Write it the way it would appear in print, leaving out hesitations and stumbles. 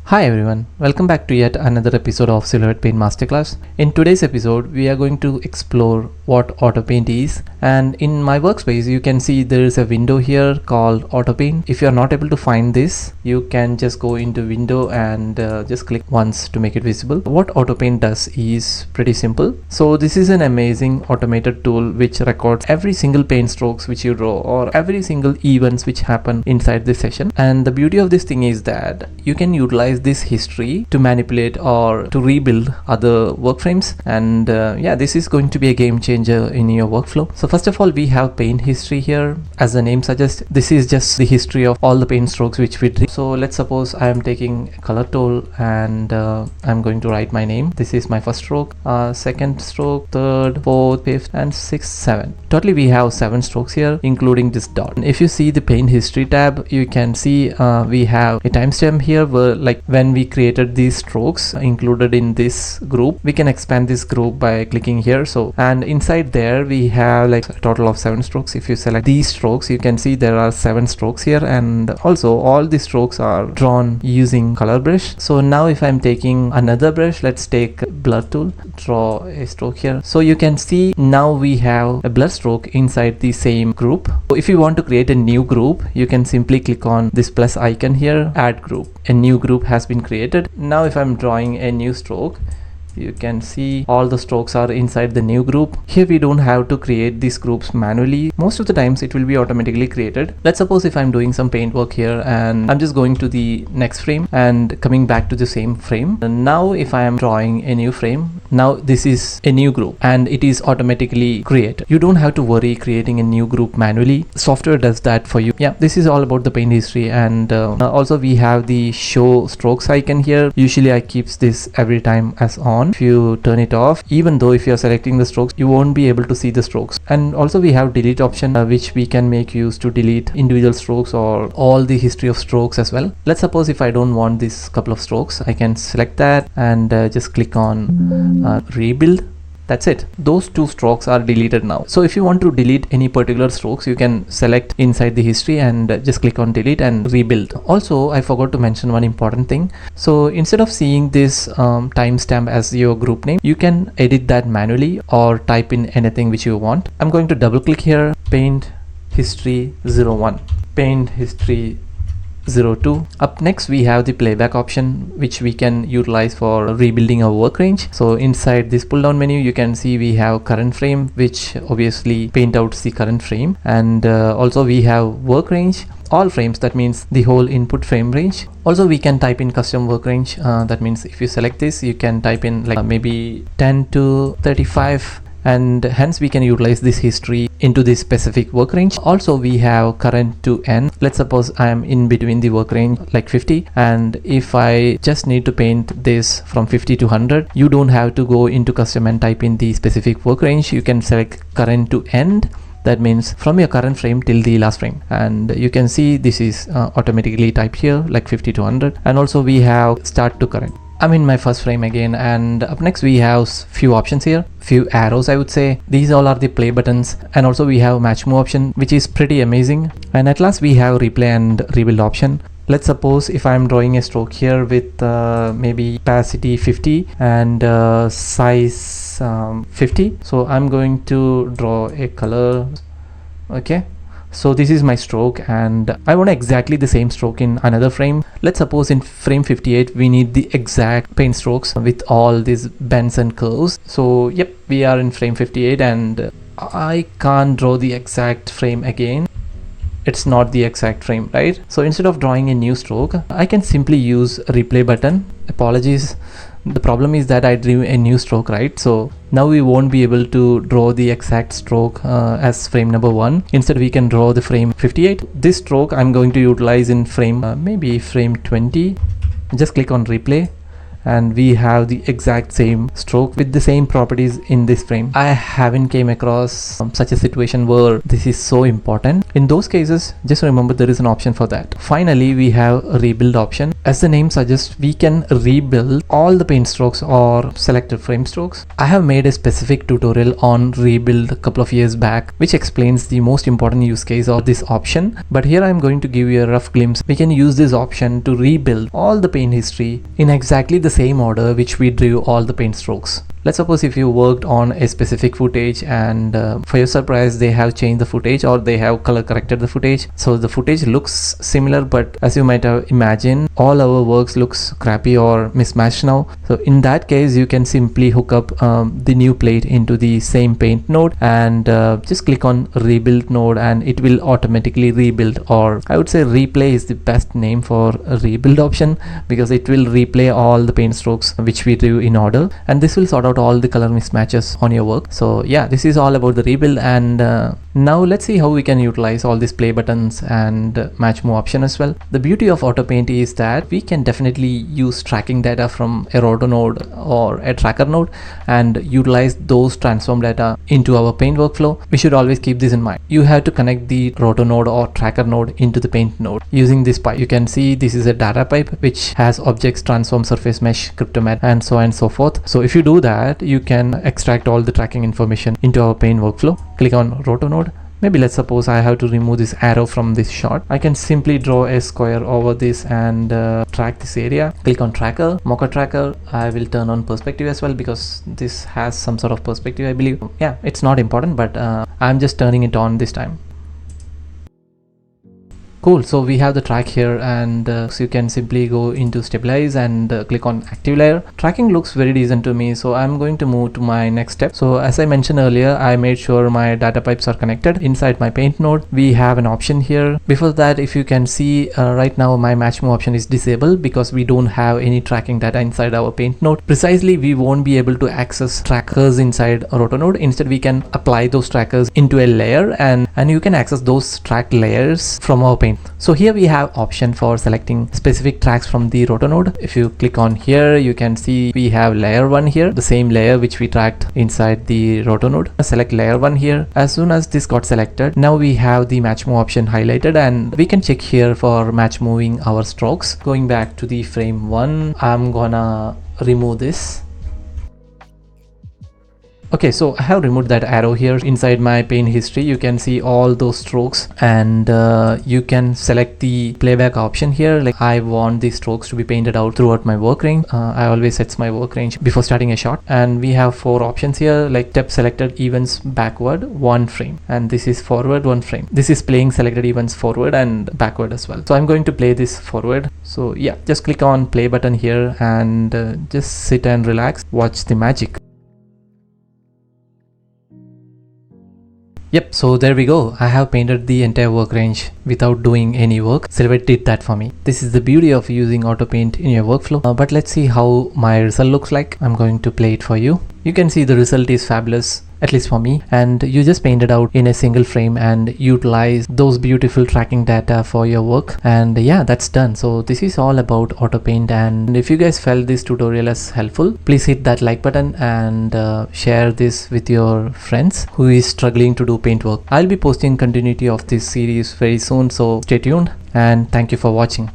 Hi everyone, welcome back to yet another episode of Silhouette Paint Masterclass. In today's episode, we are going to explore what Autopaint is, and in my workspace you can see there is a window here called Autopaint. If you are not able to find this, you can just go into window and just click once to make it visible. What Autopaint does is pretty simple. So this is an amazing automated tool which records every single paint strokes which you draw or every single events which happen inside this session. And the beauty of this thing is that you can utilize this history to manipulate or to rebuild other work frames, and yeah, this is going to be a game changer in your workflow. So first of all, we have paint history here. As the name suggests, this is just the history of all the paint strokes which we drew. So let's suppose I am taking a color tool and I'm going to write my name. This is my first stroke, second stroke, third, fourth, fifth and sixth, seventh. Totally we have 7 strokes here including this dot. And if you see the paint history tab, you can see we have a timestamp here where, like, when we created these strokes included in this group, we can expand this group by clicking here. So, and inside there we have like a total of 7 strokes. If you select these strokes, you can see there are 7 strokes here, and also all the strokes are drawn using color brush. So now if I'm taking another brush, let's take blur tool, draw a stroke here. So you can see now we have a blur stroke inside the same group. So if you want to create a new group, you can simply click on this plus icon here, add group. A new group has been created. Now if I'm drawing a new stroke, you can see all the strokes are inside the new group. Here we don't have to create these groups manually. Most of the times it will be automatically created. Let's suppose if I'm doing some paint work here and I'm just going to the next frame and coming back to the same frame. And now if I am drawing a new frame, now this is a new group and it is automatically created. You don't have to worry creating a new group manually. Software does that for you. Yeah, this is all about the paint history. And also we have the show strokes icon here. Usually I keep this every time as on. If you turn it off, even though if you're selecting the strokes, you won't be able to see the strokes. And also we have delete option which we can make use to delete individual strokes or all the history of strokes as well. Let's suppose if I don't want this couple of strokes, I can select that and just click on rebuild. That's it. Those 2 strokes are deleted now. So if you want to delete any particular strokes, you can select inside the history and just click on delete and rebuild. Also, I forgot to mention one important thing. So instead of seeing this timestamp as your group name, you can edit that manually or type in anything which you want. I'm going to double click here, paint history 01, paint history 02. Up next we have the playback option which we can utilize for rebuilding our work range. So inside this pull down menu you can see we have current frame, which obviously paint out the current frame, and also we have work range, all frames, that means the whole input frame range. Also we can type in custom work range, that means if you select this you can type in like maybe 10 to 35, and hence we can utilize this history into this specific work range. Also we have current to end. Let's suppose I am in between the work range like 50, and if I just need to paint this from 50 to 100, you don't have to go into custom and type in the specific work range. You can select current to end. That means from your current frame till the last frame, and you can see this is automatically typed here like 50 to 100. And also we have start to current. I'm in my first frame again, and up next we have few options here, few arrows I would say. These all are the play buttons, and also we have match move option which is pretty amazing. And at last we have replay and rebuild option. Let's suppose if I'm drawing a stroke here with maybe opacity 50 and size 50. So I'm going to draw a color. Okay. So this is my stroke and I want exactly the same stroke in another frame. Let's suppose in frame 58 we need the exact paint strokes with all these bends and curves. So yep, we are in frame 58 and I can't draw the exact frame again. It's not the exact frame, right? So instead of drawing a new stroke, I can simply use replay button. Apologies. The problem is that I drew a new stroke, right? So now we won't be able to draw the exact stroke as frame number 1. Instead we can draw the frame 58. This stroke I'm going to utilize in frame maybe frame 20. Just click on replay and we have the exact same stroke with the same properties in this frame. I haven't came across such a situation where this is so important. In those cases, just remember there is an option for that. Finally, we have a rebuild option. As the name suggests, we can rebuild all the paint strokes or selected frame strokes. I have made a specific tutorial on rebuild a couple of years back, which explains the most important use case of this option, but here I'm going to give you a rough glimpse. We can use this option to rebuild all the paint history in exactly the same order which we drew all the paint strokes. Let's suppose if you worked on a specific footage and for your surprise they have changed the footage or they have color corrected the footage, so the footage looks similar, but as you might have imagined, all our works looks crappy or mismatched now. So in that case, you can simply hook up the new plate into the same paint node and just click on rebuild node, and it will automatically rebuild, or I would say replay is the best name for a rebuild option, because it will replay all the paint strokes which we drew in order, and this will sort out all the color mismatches on your work. So yeah, this is all about the rebuild, and now let's see how we can utilize all these play buttons and match move option as well. The beauty of Autopaint is that we can definitely use tracking data from a roto node or a tracker node and utilize those transform data into our paint workflow. We should always keep this in mind. You have to connect the roto node or tracker node into the paint node using this pipe. You can see this is a data pipe which has objects, transform, surface mesh, cryptomat, and so on and so forth. So if you do that, you can extract all the tracking information into our paint workflow. Click on roto node. Maybe let's suppose I have to remove this arrow from this shot. I can simply draw a square over this and track this area. Click on tracker, mocha tracker. I will turn on perspective as well because this has some sort of perspective, I believe. Yeah, it's not important, but I'm just turning it on this time. Cool, so we have the track here, and so you can simply go into stabilize and click on active layer. Tracking looks very decent to me, so I'm going to move to my next step. So as I mentioned earlier, I made sure my data pipes are connected. Inside my paint node, we have an option here. Before that, if you can see right now my match move option is disabled because we don't have any tracking data inside our paint node. Precisely, we won't be able to access trackers inside a roto node. Instead, we can apply those trackers into a layer, and you can access those track layers from our paint. So here we have option for selecting specific tracks from the roto node. If you click on here, you can see we have layer 1 here, the same layer which we tracked inside the roto node. Select layer 1 here. As soon as this got selected, now we have the match move option highlighted, and we can check here for match moving our strokes. Going back to the frame 1, I'm gonna remove this. Okay, so I have removed that arrow here. Inside my paint history, you can see all those strokes, and you can select the playback option here. Like, I want the strokes to be painted out throughout my work range. I always set my work range before starting a shot, and we have 4 options here, like step selected events backward 1 frame, and this is forward 1 frame. This is playing selected events forward and backward as well. So I'm going to play this forward. So yeah, just click on play button here and just sit and relax, watch the magic. Yep, so there we go. I have painted the entire work range without doing any work. Silhouette did that for me. This is the beauty of using Autopaint in your workflow. But let's see how my result looks like. I'm going to play it for you. You can see the result is fabulous, at least for me, and you just paint it out in a single frame and utilize those beautiful tracking data for your work, and yeah, that's done. So this is all about Autopaint, and if you guys felt this tutorial as helpful, please hit that like button and share this with your friends who is struggling to do paint work. I'll be posting continuity of this series very soon, so stay tuned, and thank you for watching.